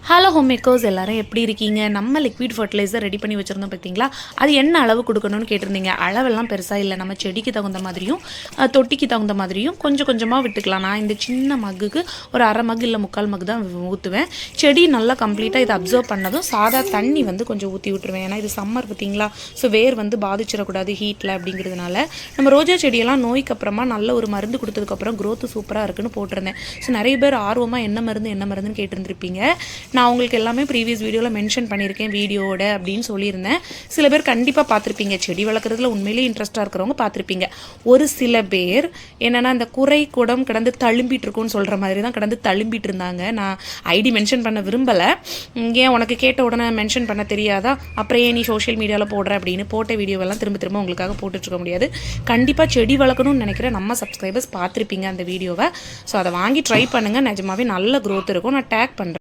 Hello home makers எல்லாரும் எப்படி இருக்கீங்க? நம்ம லிக்விட் ஃபர்டிலைசர் ரெடி பண்ணி வச்சுருந்தோம் பார்த்தீங்களா? அது என்ன அளவு கொடுக்கணும்னு கேட்டிருந்தீங்க. அளவெல்லாம் பெருசாக இல்லை, நம்ம செடிக்கு தகுந்த மாதிரியும் தொட்டிக்கு தகுந்த மாதிரியும் கொஞ்சம் கொஞ்சமாக விட்டுக்கலாம். நான் இந்த சின்ன மக்குக்கு ஒரு அரை மக் இல்லை 3/4 மக் தான் ஊற்றுவேன். செடி நல்லா கம்ப்ளீட்டாக இதை அப்சர்வ் பண்ணதும் சாதா தண்ணி வந்து கொஞ்சம் ஊற்றி விட்டுருவேன். ஏன்னா இது சம்மர் பார்த்தீங்களா, ஸோ வேர் வந்து பாதிச்சிடக்கூடாது ஹீட்டில் அப்படிங்கிறதுனால. நம்ம ரோஜா செடியெல்லாம் நோய்க்கு அப்புறமா நல்ல ஒரு மருந்து கொடுத்ததுக்கப்புறம் க்ரோத்து சூப்பராக இருக்குன்னு போட்டிருந்தேன். ஸோ நிறைய பேர் ஆர்வமாக என்ன மருந்துன்னு கேட்டிருந்துருப்பீங்க. நான் உங்களுக்கு எல்லாமே ப்ரீவியஸ் வீடியோவில் மென்ஷன் பண்ணியிருக்கேன் வீடியோட அப்படின்னு சொல்லியிருந்தேன். சில பேர் கண்டிப்பாக பார்த்துருப்பீங்க, செடி வளர்க்குறதுல உண்மையிலேயே இன்ட்ரெஸ்ட்டாக இருக்கிறவங்க பார்த்துருப்பீங்க. ஒரு சில பேர் என்னென்னா இந்த குறை குடம் கிடந்து தழும்பிட்டு இருக்கும்னு சொல்கிற மாதிரி தான் கிடந்து தழும்பிட்டு இருந்தாங்க. நான் ஐடி மென்ஷன் பண்ண விரும்பலை. ஏன் உனக்கு கேட்ட உடனே மென்ஷன் பண்ண தெரியாதா, அப்புறம் ஏன் நீ சோஷியல் மீடியாவில் போடுற அப்படின்னு போட்ட வீடியோவெல்லாம் திரும்ப உங்களுக்காக போட்டுட்ருக்க முடியாது. கண்டிப்பாக செடி வளர்க்கணும்னு நினைக்கிற நம்ம சப்ஸ்கிரைபர்ஸ் பார்த்துருப்பீங்க அந்த வீடியோவை. ஸோ அதை வாங்கி ட்ரை பண்ணுங்கள், நிஜமாவே நல்ல க்ரோத் இருக்கும். நான் டேக் பண்ணுறேன்.